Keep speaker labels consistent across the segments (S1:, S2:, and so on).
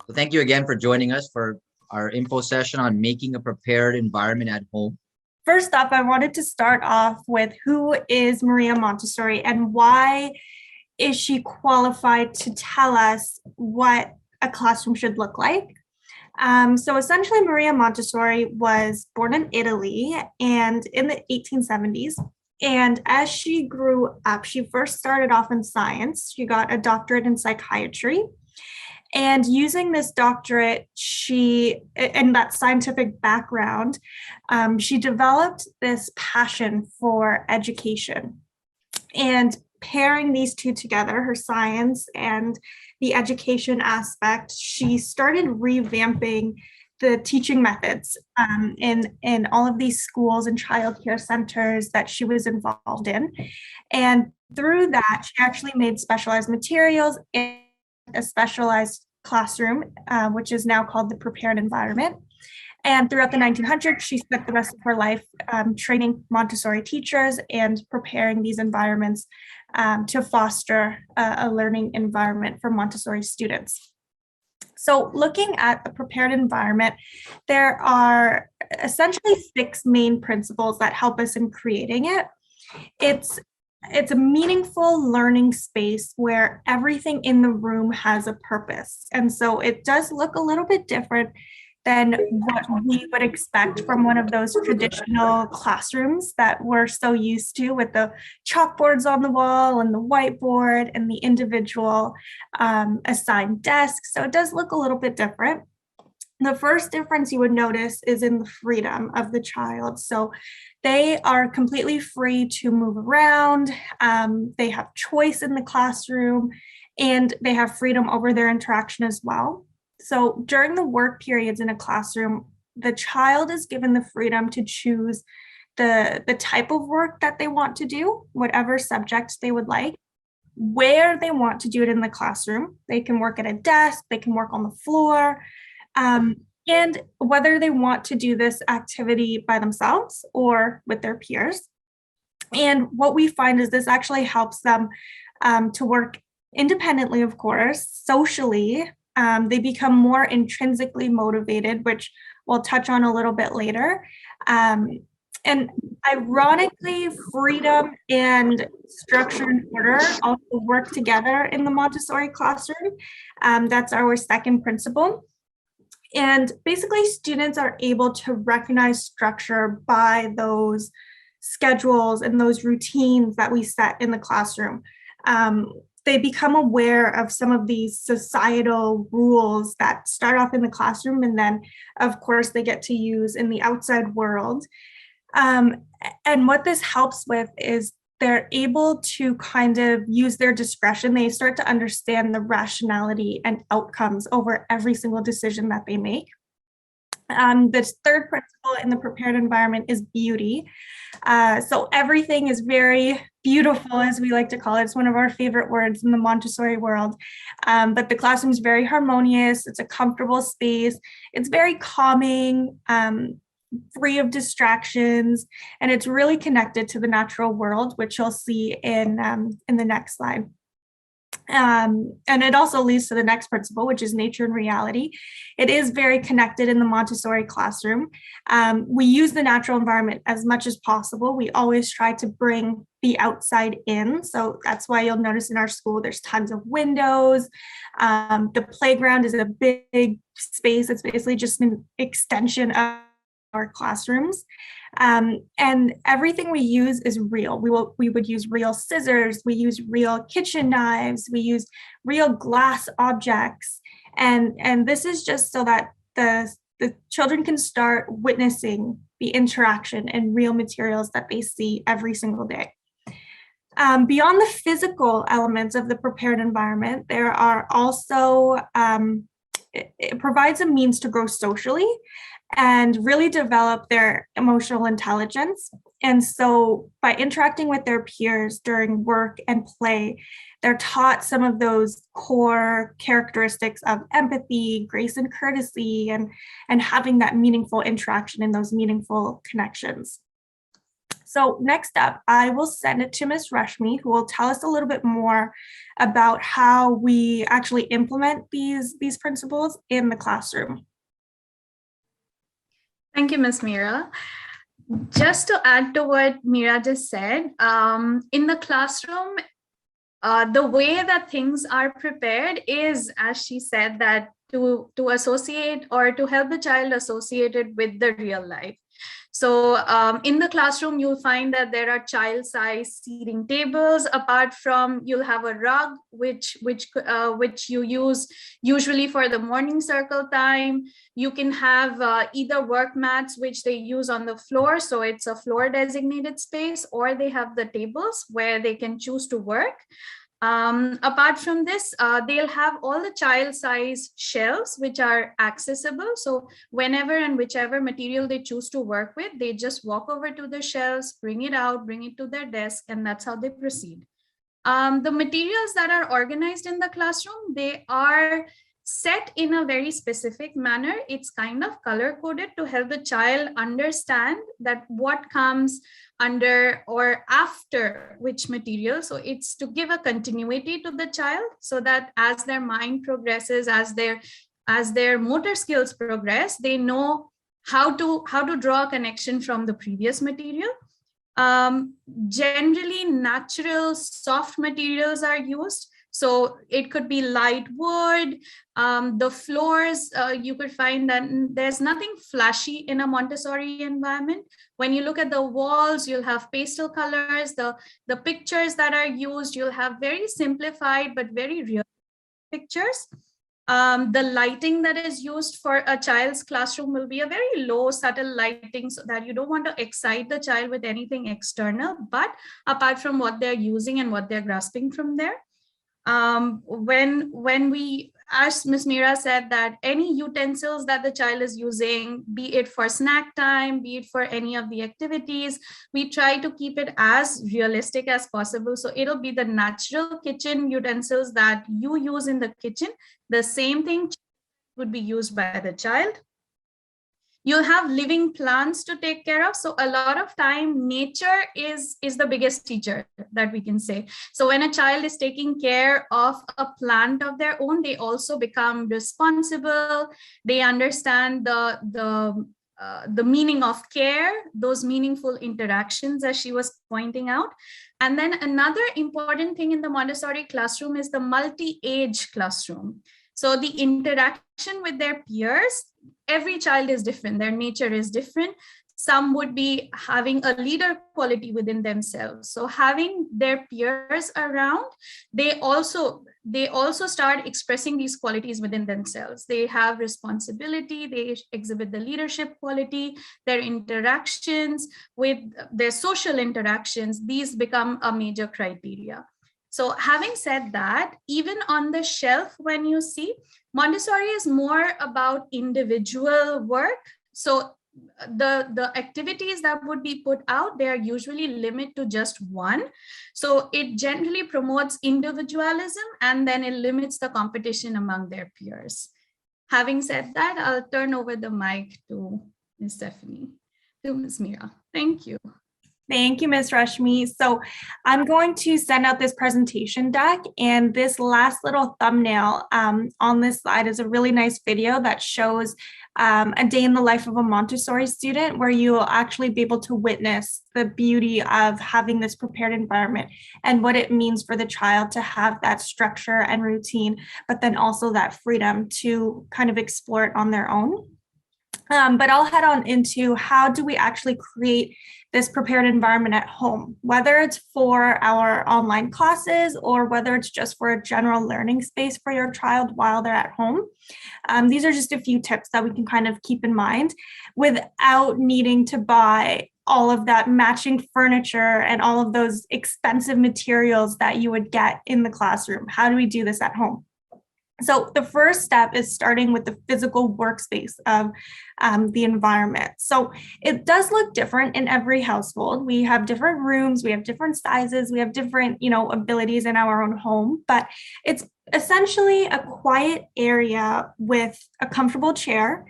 S1: So thank you again for joining us for our info session on making a prepared environment at home.
S2: First up, I wanted to start off with who is Maria Montessori and why is she qualified to tell us what a classroom should look like? So essentially, Maria Montessori was born in Italy and in the 1870s. And as she grew up, she first started off in science. She got a doctorate in psychiatry. And using this doctorate, and that scientific background, she developed this passion for education. And pairing these two together, her science and the education aspect, she started revamping the teaching methods in all of these schools and childcare centers that she was involved in. And through that, she actually made specialized materials and a specialized classroom, which is now called the prepared environment. And throughout the 1900s, she spent the rest of her life training Montessori teachers and preparing these environments to foster a learning environment for Montessori students. So looking at the prepared environment, there are essentially 6 main principles that help us in creating it. It's a meaningful learning space where everything in the room has a purpose. And so it does look a little bit different than what we would expect from one of those traditional classrooms that we're so used to, with the chalkboards on the wall and the whiteboard and the individual assigned desks. So it does look a little bit different. The first difference you would notice is in the freedom of the child. So they are completely free to move around. They have choice in the classroom, and they have freedom over their interaction as well. So during the work periods in a classroom, the child is given the freedom to choose the type of work that they want to do, whatever subject they would like, where they want to do it in the classroom. They can work at a desk, they can work on the floor, and whether they want to do this activity by themselves or with their peers. And what we find is this actually helps them to work independently, of course, socially. They become more intrinsically motivated, which we'll touch on a little bit later. And ironically, freedom and structure and order also work together in the Montessori classroom. That's our second principle. And basically, students are able to recognize structure by those schedules and those routines that we set in the classroom. They become aware of some of these societal rules that start off in the classroom, and then, of course, they get to use in the outside world. And what this helps with is they're able to kind of use their discretion. They start to understand the rationality and outcomes over every single decision that they make. The third principle in the prepared environment is beauty. So everything is very beautiful, as we like to call it. It's one of our favorite words in the Montessori world. But the classroom is very harmonious. It's a comfortable space. It's very calming, free of distractions, and it's really connected to the natural world, which you'll see in the next slide. And it also leads to the next principle, which is nature and reality. It is very connected in the Montessori classroom. We use the natural environment as much as possible. We always try to bring the outside in. So that's why you'll notice in our school, there's tons of windows. The playground is a big space. It's basically just an extension of our classrooms. And everything we use is real. We would use real scissors, we use real kitchen knives, we use real glass objects. And this is just so that the children can start witnessing the interaction and real materials that they see every single day. Beyond the physical elements of the prepared environment, there are also, it provides a means to grow socially and really develop their emotional intelligence. And so by interacting with their peers during work and play, they're taught some of those core characteristics of empathy, grace and courtesy, and having that meaningful interaction and those meaningful connections. So next up, I will send it to Ms. Rashmi, who will tell us a little bit more about how we actually implement these principles in the classroom.
S3: Thank you, Ms. Mira. Just to add to what Mira just said, in the classroom, the way that things are prepared is, as she said, that to associate or to help the child associate it with the real life. So in the classroom, you'll find that there are child-sized seating tables. Apart from, you'll have a rug, which you use usually for the morning circle time. You can have either work mats, which they use on the floor, so it's a floor designated space, or they have the tables where they can choose to work. Apart from this, they'll have all the child-size shelves which are accessible. So whenever and whichever material they choose to work with, they just walk over to the shelves, bring it out, bring it to their desk, and that's how they proceed. The materials that are organized in the classroom, they are set in a very specific manner. It's kind of color-coded to help the child understand that what comes under or after which material. So it's to give a continuity to the child, so that as their mind progresses, as their motor skills progress, they know how to draw a connection from the previous material. Generally, natural soft materials are used. So it could be light wood. The floors, you could find that there's nothing flashy in a Montessori environment. When you look at the walls, you'll have pastel colors. The pictures that are used, you'll have very simplified but very real pictures. The lighting that is used for a child's classroom will be a very low, subtle lighting, so that you don't want to excite the child with anything external, but apart from what they're using and what they're grasping from there. When we, as Ms. Mira said, that any utensils that the child is using, be it for snack time, be it for any of the activities, we try to keep it as realistic as possible. So it'll be the natural kitchen utensils that you use in the kitchen. The same thing would be used by the child. You'll have living plants to take care of. So a lot of time, nature is the biggest teacher that we can say. So when a child is taking care of a plant of their own, they also become responsible. They understand the meaning of care, those meaningful interactions, as she was pointing out. And then another important thing in the Montessori classroom is the multi-age classroom. So the interaction with their peers, every child is different, their nature is different. Some would be having a leader quality within themselves. So having their peers around, they also start expressing these qualities within themselves. They have responsibility, they exhibit the leadership quality, their interactions with their social interactions, these become a major criteria. So having said that, even on the shelf, when you see, Montessori is more about individual work. So the activities that would be put out, they are usually limited to just one. So it generally promotes individualism, and then it limits the competition among their peers. Having said that, I'll turn over the mic to Ms. Stephanie, to Ms. Mira. Thank you.
S2: Thank you, Ms. Rashmi. So I'm going to send out this presentation deck, and this last little thumbnail on this slide is a really nice video that shows a day in the life of a Montessori student, where you will actually be able to witness the beauty of having this prepared environment and what it means for the child to have that structure and routine, but then also that freedom to kind of explore it on their own. But I'll head on into how do we actually create this prepared environment at home, whether it's for our online classes or whether it's just for a general learning space for your child while they're at home. These are just a few tips that we can kind of keep in mind without needing to buy all of that matching furniture and all of those expensive materials that you would get in the classroom. How do we do this at home? So the first step is starting with the physical workspace of the environment. So it does look different in every household. We have different rooms, we have different sizes, we have different, abilities in our own home, but it's essentially a quiet area with a comfortable chair,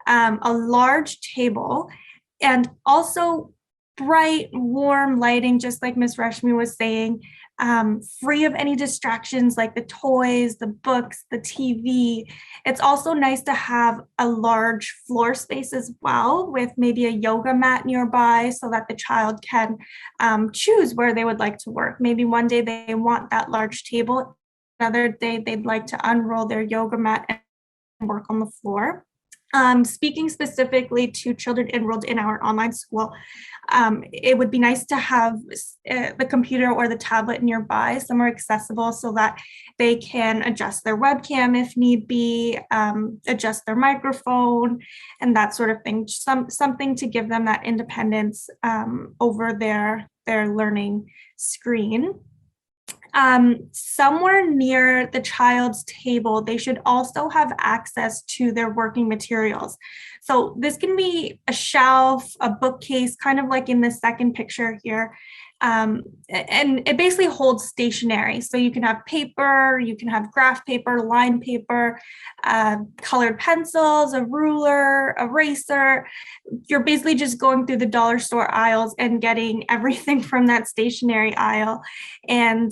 S2: a large table, and also bright, warm lighting, just like Miss Rashmi was saying, free of any distractions like the toys, the books, the TV. It's also nice to have a large floor space as well, with maybe a yoga mat nearby so that the child can choose where they would like to work. Maybe one day they want that large table, another day they'd like to unroll their yoga mat and work on the floor. Speaking specifically to children enrolled in our online school, it would be nice to have the computer or the tablet nearby, somewhere accessible, so that they can adjust their webcam if need be, adjust their microphone, and that sort of thing. Something to give them that independence over their learning screen. Somewhere near the child's table, they should also have access to their working materials. So this can be a shelf, a bookcase, kind of like in the second picture here. And it basically holds stationery. So you can have paper, you can have graph paper, line paper, colored pencils, a ruler, eraser. You're basically just going through the dollar store aisles and getting everything from that stationery aisle. And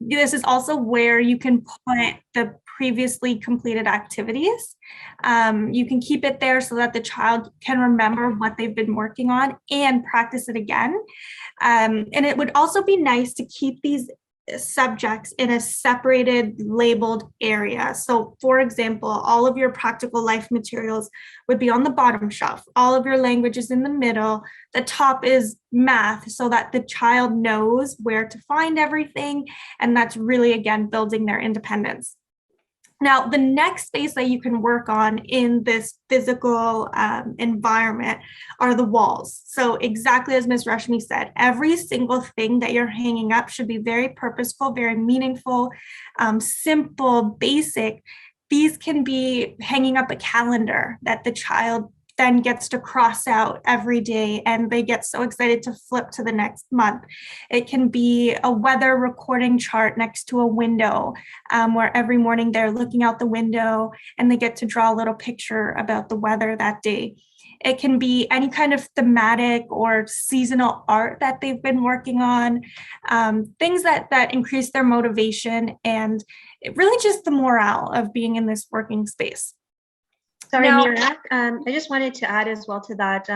S2: this is also where you can put the previously completed activities. You can keep it there so that the child can remember what they've been working on and practice it again. And it would also be nice to keep these subjects in a separated labeled area. So for example, all of your practical life materials would be on the bottom shelf. All of your language is in the middle. The top is math, so that the child knows where to find everything. And that's really, again, building their independence. Now, the next space that you can work on in this physical environment are the walls. So exactly as Ms. Rashmi said, every single thing that you're hanging up should be very purposeful, very meaningful, simple, basic. These can be hanging up a calendar that the child then gets to cross out every day, and they get so excited to flip to the next month. It can be a weather recording chart next to a window, where every morning they're looking out the window and they get to draw a little picture about the weather that day. It can be any kind of thematic or seasonal art that they've been working on, things that increase their motivation and really just the morale of being in this working space.
S4: Sorry,
S2: Now-
S4: Mira, I just wanted to add as well to that.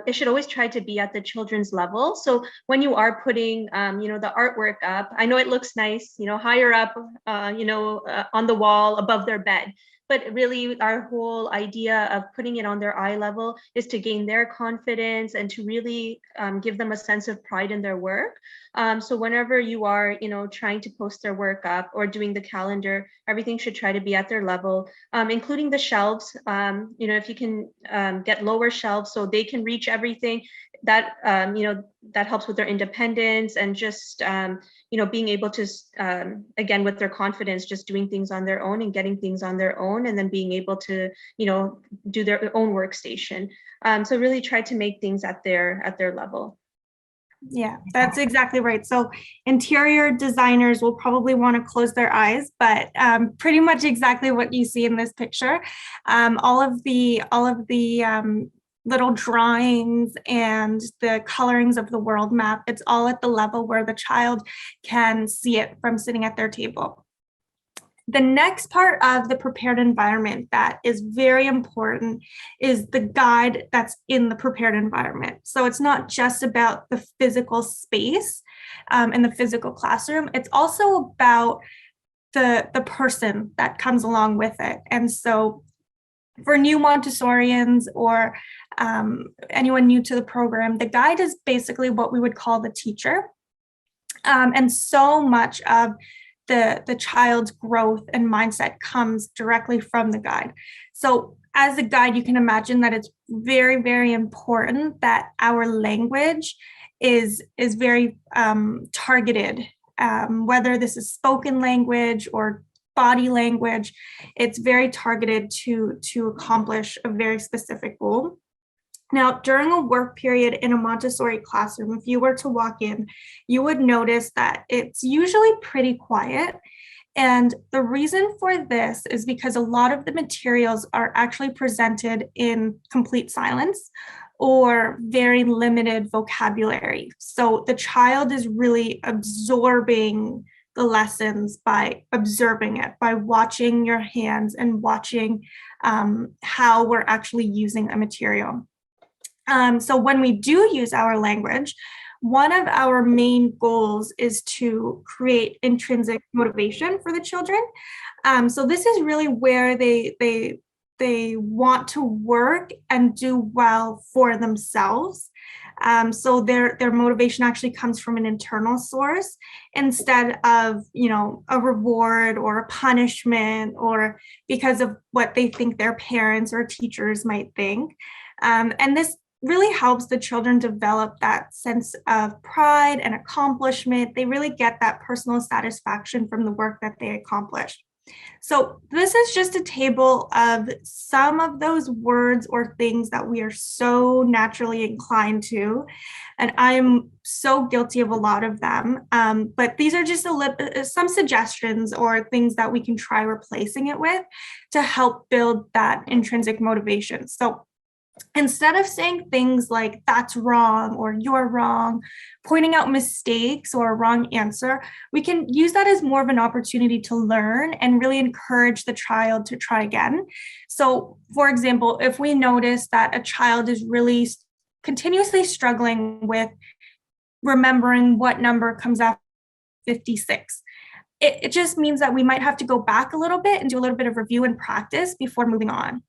S4: It should always try to be at the children's level. So when you are putting, the artwork up, I know it looks nice, higher up, on the wall above their bed. But really, our whole idea of putting it on their eye level is to gain their confidence and to really give them a sense of pride in their work. So whenever you are, trying to post their work up or doing the calendar, everything should try to be at their level, including the shelves. If you can get lower shelves so they can reach everything, that that helps with their independence and just being able to again, with their confidence, just doing things on their own and getting things on their own, and then being able to do their own workstation. So really try to make things at their level.
S2: Yeah, that's exactly right. So interior designers will probably want to close their eyes, but pretty much exactly what you see in this picture. All of the little drawings and the colorings of the world map, it's all at the level where the child can see it from sitting at their table. The next part of the prepared environment that is very important is the guide that's in the prepared environment. So it's not just about the physical space in the physical classroom. It's also about the person that comes along with it. And so for new Montessorians or anyone new to the program, the guide is basically what we would call the teacher. And so much of the child's growth and mindset comes directly from the guide. So as a guide, you can imagine that it's very, very important that our language is very targeted, whether this is spoken language or body language. It's very targeted to accomplish a very specific goal. Now, during a work period in a Montessori classroom, if you were to walk in, you would notice that it's usually pretty quiet. And the reason for this is because a lot of the materials are actually presented in complete silence, or very limited vocabulary. So the child is really absorbing the lessons by observing it, by watching your hands and watching how we're actually using a material. So when we do use our language, one of our main goals is to create intrinsic motivation for the children. So this is really where they want to work and do well for themselves. So their motivation actually comes from an internal source instead of, a reward or a punishment or because of what they think their parents or teachers might think. And this really helps the children develop that sense of pride and accomplishment. They really get that personal satisfaction from the work that they accomplished. So this is just a table of some of those words or things that we are so naturally inclined to. And I'm so guilty of a lot of them. But these are just some suggestions or things that we can try replacing it with to help build that intrinsic motivation. So instead of saying things like that's wrong or you're wrong, pointing out mistakes or a wrong answer, we can use that as more of an opportunity to learn and really encourage the child to try again. So for example, if we notice that a child is really continuously struggling with remembering what number comes after 56, it just means that we might have to go back a little bit and do a little bit of review and practice before moving on.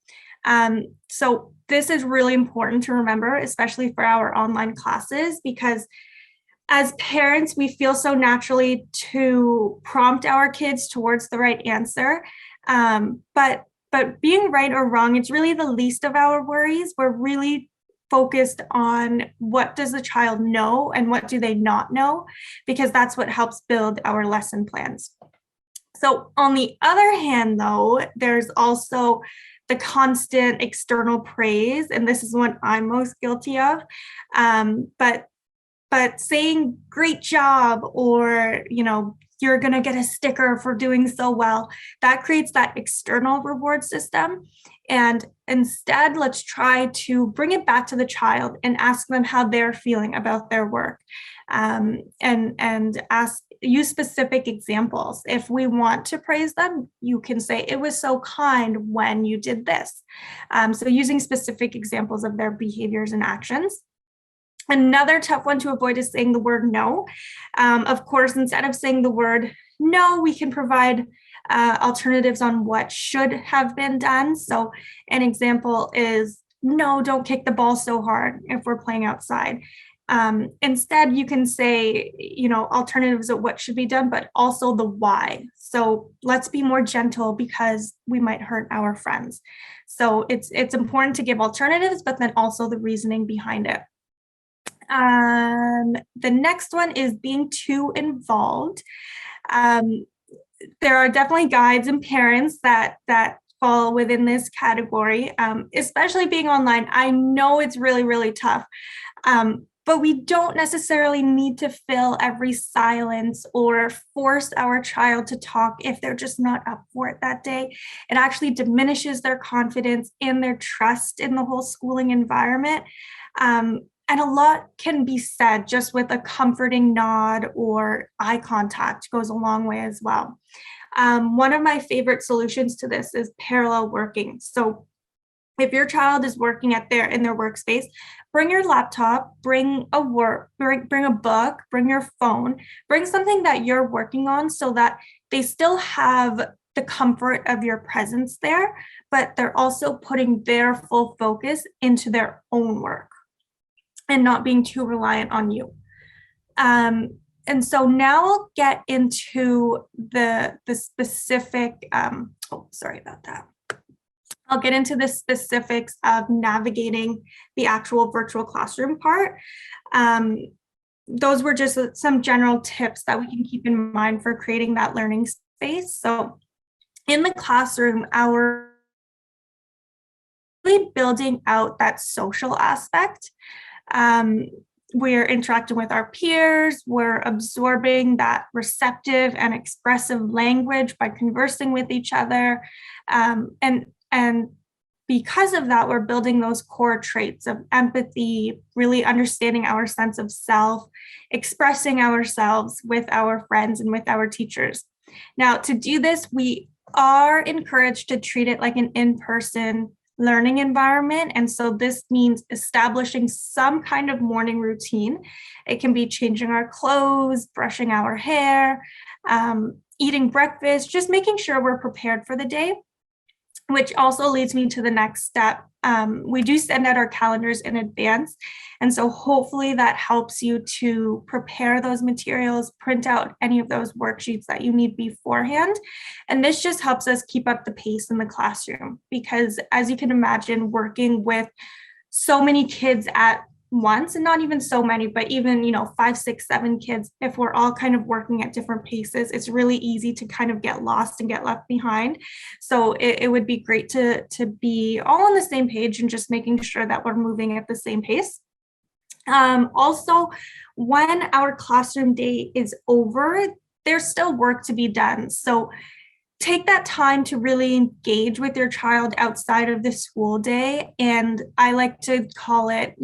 S2: So this is really important to remember, especially for our online classes, because as parents, we feel so naturally to prompt our kids towards the right answer. But being right or wrong, it's really the least of our worries. We're really focused on what does the child know and what do they not know, because that's what helps build our lesson plans. So on the other hand, though, there's also the constant external praise, and this is what I'm most guilty of. But saying great job or, you're going to get a sticker for doing so well, that creates that external reward system. And instead, let's try to bring it back to the child and ask them how they're feeling about their work, and use specific examples. If we want to praise them, you can say, it was so kind when you did this. So using specific examples of their behaviors and actions. Another tough one to avoid is saying the word no. Of course, instead of saying the word no, we can provide alternatives on what should have been done. So an example is, no, don't kick the ball so hard if we're playing outside. Instead, you can say, alternatives of what should be done, but also the why. So let's be more gentle because we might hurt our friends. So it's important to give alternatives, but then also the reasoning behind it. The next one is being too involved. There are definitely guides and parents that fall within this category, especially being online. I know it's really, really tough. But we don't necessarily need to fill every silence or force our child to talk if they're just not up for it that day. It actually diminishes their confidence and their trust in the whole schooling environment. And a lot can be said just with a comforting nod or eye contact goes a long way as well. One of my favorite solutions to this is parallel working. So if your child is working in their workspace, bring your laptop, bring a book, bring your phone, bring something that you're working on so that they still have the comfort of your presence there, but they're also putting their full focus into their own work and not being too reliant on you. And so now I'll get into the specific, sorry about that. I'll get into the specifics of navigating the actual virtual classroom part. Those were just some general tips that we can keep in mind for creating that learning space. So in the classroom, our really building out that social aspect. We're interacting with our peers, we're absorbing that receptive and expressive language by conversing with each other, and because of that, we're building those core traits of empathy, really understanding our sense of self, expressing ourselves with our friends and with our teachers. Now, to do this, we are encouraged to treat it like an in-person learning environment. And so this means establishing some kind of morning routine. It can be changing our clothes, brushing our hair, eating breakfast, just making sure we're prepared for the day. Which also leads me to the next step. We do send out our calendars in advance. And so hopefully that helps you to prepare those materials, print out any of those worksheets that you need beforehand. And this just helps us keep up the pace in the classroom, because as you can imagine, working with so many kids at once, and not even so many, but even, 5, 6, 7 kids, if we're all kind of working at different paces, it's really easy to kind of get lost and get left behind. So it would be great to be all on the same page and just making sure that we're moving at the same pace. Also, when our classroom day is over, there's still work to be done. So take that time to really engage with your child outside of the school day. And I like to call it,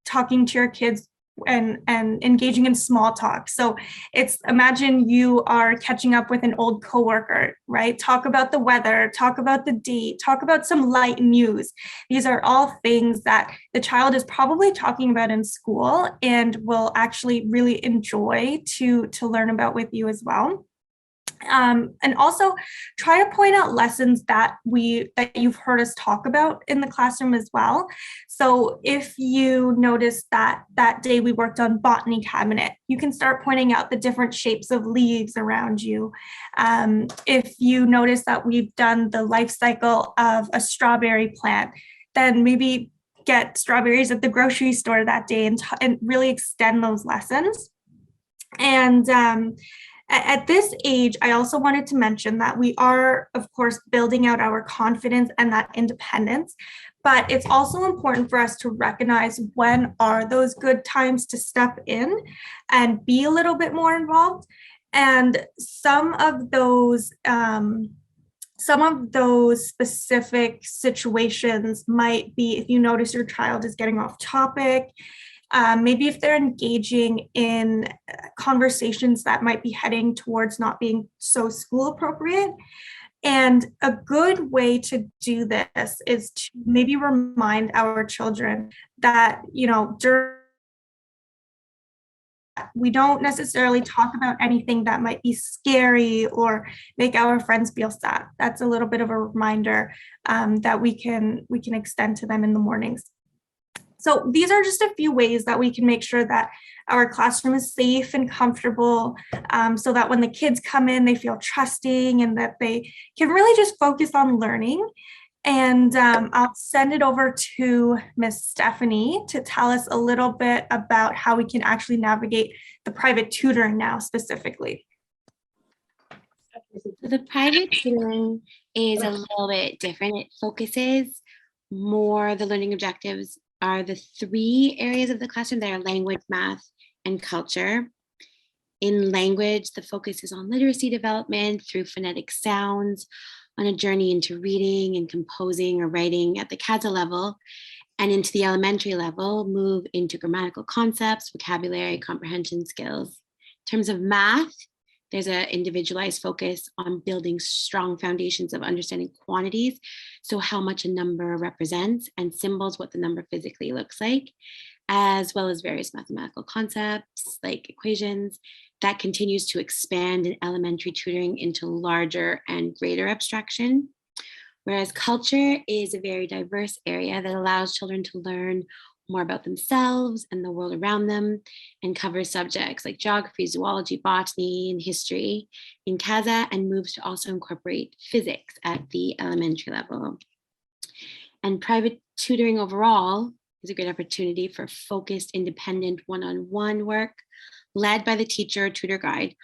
S2: talking to your kids and engaging in small talk. So it's, imagine you are catching up with an old coworker, right? Talk about the weather, talk about the date, talk about some light news. These are all things that the child is probably talking about in school and will actually really enjoy to learn about with you as well. And also try to point out lessons that you've heard us talk about in the classroom as well. So if you notice that day we worked on botany cabinet, you can start pointing out the different shapes of leaves around you. If you notice that we've done the life cycle of a strawberry plant, then maybe get strawberries at the grocery store that day and really extend those lessons. And at this age, I also wanted to mention that we are, of course, building out our confidence and that independence, but it's also important for us to recognize when are those good times to step in and be a little bit more involved. And some of those specific situations might be if you notice your child is getting off topic, maybe if they're engaging in conversations that might be heading towards not being so school appropriate. And a good way to do this is to maybe remind our children that, we don't necessarily talk about anything that might be scary or make our friends feel sad. That's a little bit of a reminder that we can extend to them in the mornings. So these are just a few ways that we can make sure that our classroom is safe and comfortable, so that when the kids come in, they feel trusting and that they can really just focus on learning. And I'll send it over to Miss Stephanie to tell us a little bit about how we can actually navigate the private tutoring now specifically.
S5: So the private tutoring is a little bit different. It focuses more, the learning objectives are the 3 areas of the classroom that are language, math, and culture. In language, the focus is on literacy development through phonetic sounds, on a journey into reading and composing or writing at the CASA level, and into the elementary level, move into grammatical concepts, vocabulary, comprehension skills. In terms of math, there's an individualized focus on building strong foundations of understanding quantities, so how much a number represents, and symbols, what the number physically looks like, as well as various mathematical concepts like equations. That continues to expand in elementary tutoring into larger and greater abstraction. Whereas culture is a very diverse area that allows children to learn more about themselves and the world around them, and covers subjects like geography, zoology, botany, and history in CASA, and moves to also incorporate physics at the elementary level. And private tutoring overall is a great opportunity for focused, independent, one-on-one work led by the teacher or tutor guide,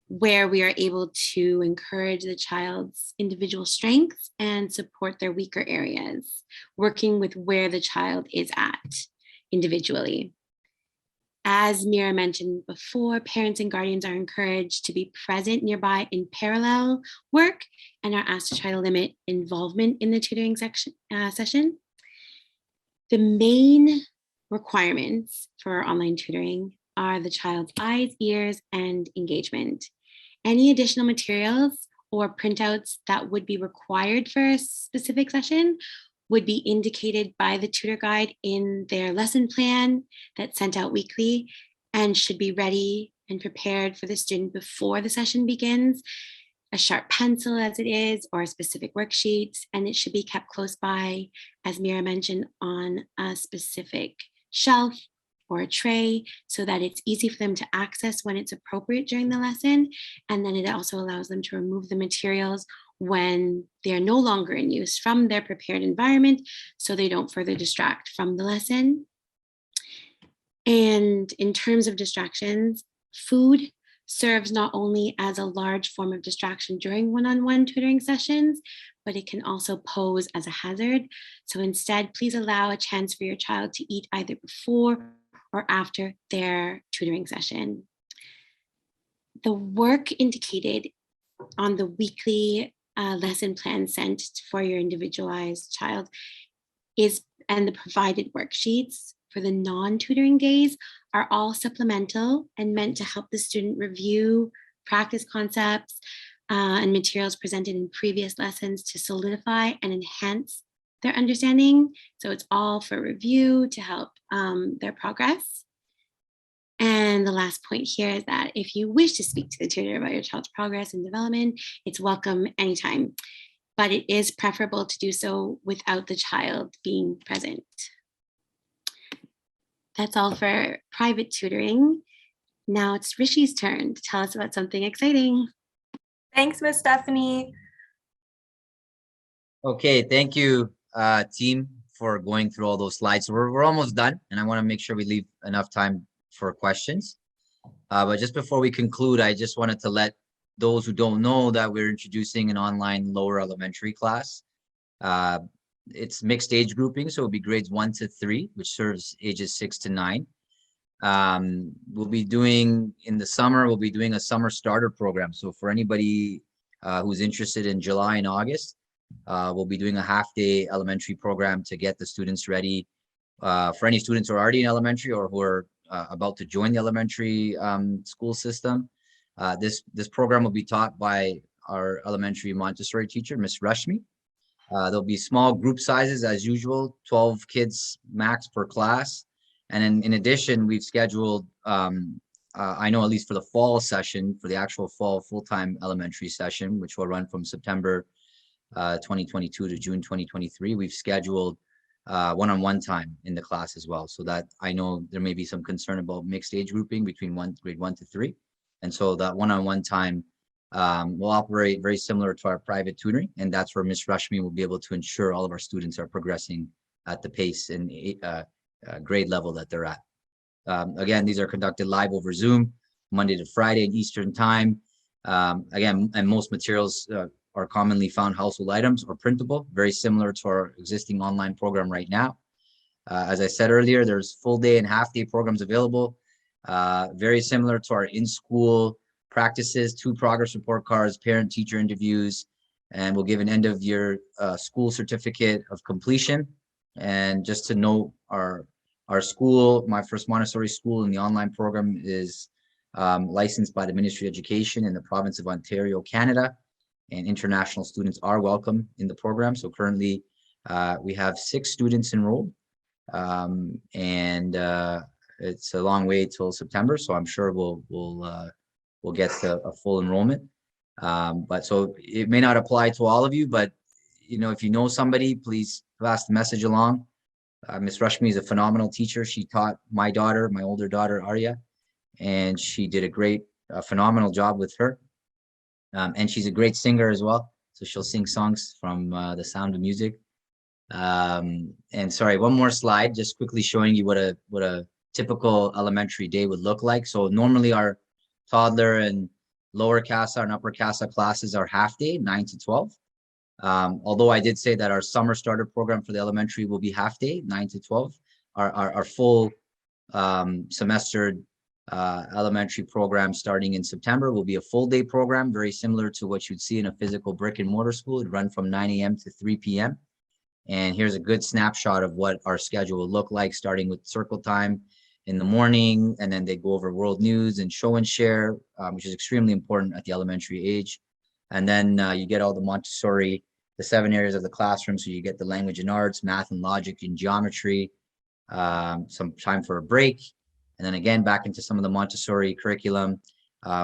S5: where we are able to encourage the child's individual strengths and support their weaker areas, working with where the child is at individually. As Mira mentioned before, parents and guardians are encouraged to be present nearby in parallel work and are asked to try to limit involvement in the tutoring session. The main requirements for online tutoring are the child's eyes, ears, and engagement. Any additional materials or printouts that would be required for a specific session would be indicated by the tutor guide in their lesson plan that's sent out weekly and should be ready and prepared for the student before the session begins. A sharp pencil as it is, or specific worksheets, and it should be kept close by, as Mira mentioned, on a specific shelf or a tray so that it's easy for them to access when it's appropriate during the lesson. And then it also allows them to remove the materials when they're no longer in use from their prepared environment so they don't further distract from the lesson. And in terms of distractions, food serves not only as a large form of distraction during one-on-one tutoring sessions, but it can also pose as a hazard. So instead, please allow a chance for your child to eat either before or after their tutoring session. The work indicated on the weekly lesson plan sent for your individualized child and the provided worksheets for the non-tutoring days are all supplemental and meant to help the student review practice concepts and materials presented in previous lessons to solidify and enhance their understanding. So it's all for review to help their progress. And the last point here is that if you wish to speak to the tutor about your child's progress and development, it's welcome anytime, but it is preferable to do so without the child being present. That's all for private tutoring. Now it's Rishi's turn to tell us about something exciting.
S2: Thanks, Miss Stephanie.
S1: Okay, thank you, team, for going through all those slides. So we're almost done, and I want to make sure we leave enough time for questions. But just before we conclude, I just wanted to let those who don't know that we're introducing an online lower elementary class. It's mixed age grouping, so it'll be grades 1 to 3, which serves ages 6 to 9. We'll be doing in the summer, we'll be doing a summer starter program. So for anybody who's interested in July and August, we'll be doing a half-day elementary program to get the students ready. For any students who are already in elementary or who are about to join the elementary school system, this program will be taught by our elementary Montessori teacher, Miss Rashmi. There'll be small group sizes as usual, 12 kids max per class. And in addition, we've scheduled, I know at least for the fall session, for the actual fall full-time elementary session, which will run from September 2022 to June 2023, we've scheduled one-on-one time in the class as well. So that I know there may be some concern about mixed age grouping between grade 1 to 3. And so that one-on-one time will operate very similar to our private tutoring. And that's where Ms. Rashmi will be able to ensure all of our students are progressing at the pace and grade level that they're at. Again, these are conducted live over Zoom, Monday to Friday in Eastern time. Again, and most materials are commonly found household items or printable, very similar to our existing online program right now. As I said earlier, there's full day and half day programs available, very similar to our in-school practices, 2 progress report cards, parent-teacher interviews, and we'll give an end-of-year school certificate of completion. And just to note, our school, My First Montessori School, in the online program is licensed by the Ministry of Education in the province of Ontario, Canada, and international students are welcome in the program. So currently we have 6 students enrolled, and it's a long way till September, so I'm sure we'll get to a full enrollment. But so it may not apply to all of you, but you know, if you know somebody, please pass the message along. Ms. Rashmi is a phenomenal teacher. She taught my daughter, my older daughter, Arya, and she did a phenomenal job with her. And she's a great singer as well. So she'll sing songs from The Sound of Music. And sorry, one more slide, just quickly showing you what a typical elementary day would look like. So normally our toddler and lower CASA and upper CASA classes are half day, 9 to 12. Although I did say that our summer starter program for the elementary will be half day, 9 to 12. Our full semester elementary program starting in September will be a full day program, very similar to what you'd see in a physical brick and mortar school. It'd run from 9 a.m. to 3 p.m. And here's a good snapshot of what our schedule will look like, starting with circle time in the morning, and then they go over world news and show and share, which is extremely important at the elementary age. And then you get all the Montessori, the 7 areas of the classroom. So you get the language and arts, math and logic and geometry, some time for a break. And then again, back into some of the Montessori curriculum.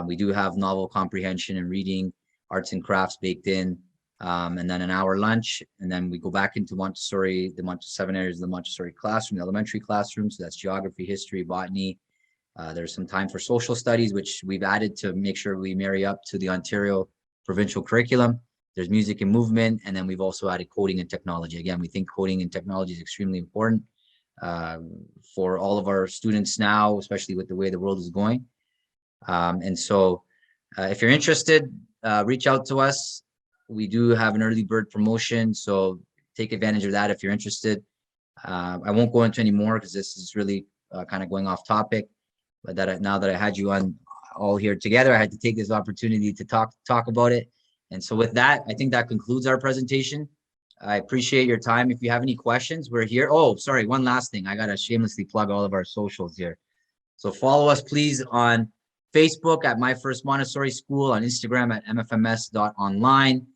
S1: We do have novel comprehension and reading, arts and crafts baked in, and then an hour lunch. And then we go back into Montessori, the 7 areas of the Montessori classroom, the elementary classroom. So that's geography, history, botany. There's some time for social studies, which we've added to make sure we marry up to the Ontario provincial curriculum. There's music and movement. And then we've also added coding and technology. Again, we think coding and technology is extremely important for all of our students now, especially with the way the world is going. And so if you're interested, reach out to us. We do have an early bird promotion, so take advantage of that if you're interested. I won't go into any more because this is really kind of going off topic, but now that I had you on all here together, I had to take this opportunity to talk about it. And so with that, I think that concludes our presentation. I appreciate your time. If you have any questions, we're here. Oh, sorry, one last thing. I got to shamelessly plug all of our socials here. So follow us, please, on Facebook at My First Montessori School, on Instagram at mfms.online.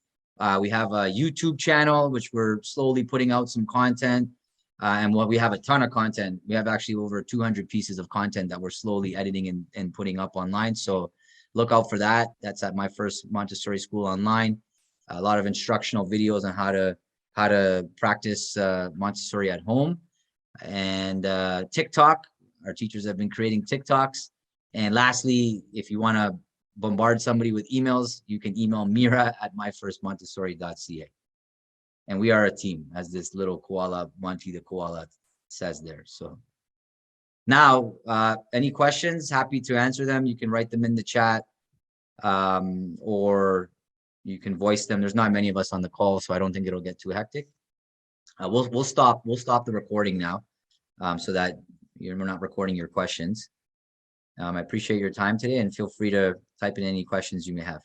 S1: We have a YouTube channel, which we're slowly putting out some content. And we have a ton of content. We have actually over 200 pieces of content that we're slowly editing and putting up online. So look out for that. That's at My First Montessori School online. A lot of instructional videos on how to practice Montessori at home. And TikTok, our teachers have been creating TikToks. And lastly, if you want to bombard somebody with emails, you can email Mira at myfirstmontessori.ca. And we are a team, as this little koala, Monty the koala, says there. So now, any questions? Happy to answer them. You can write them in the chat, or you can voice them. There's not many of us on the call, so I don't think it'll get too hectic. We'll stop the recording now, so that we're not recording your questions. I appreciate your time today, and feel free to type in any questions you may have.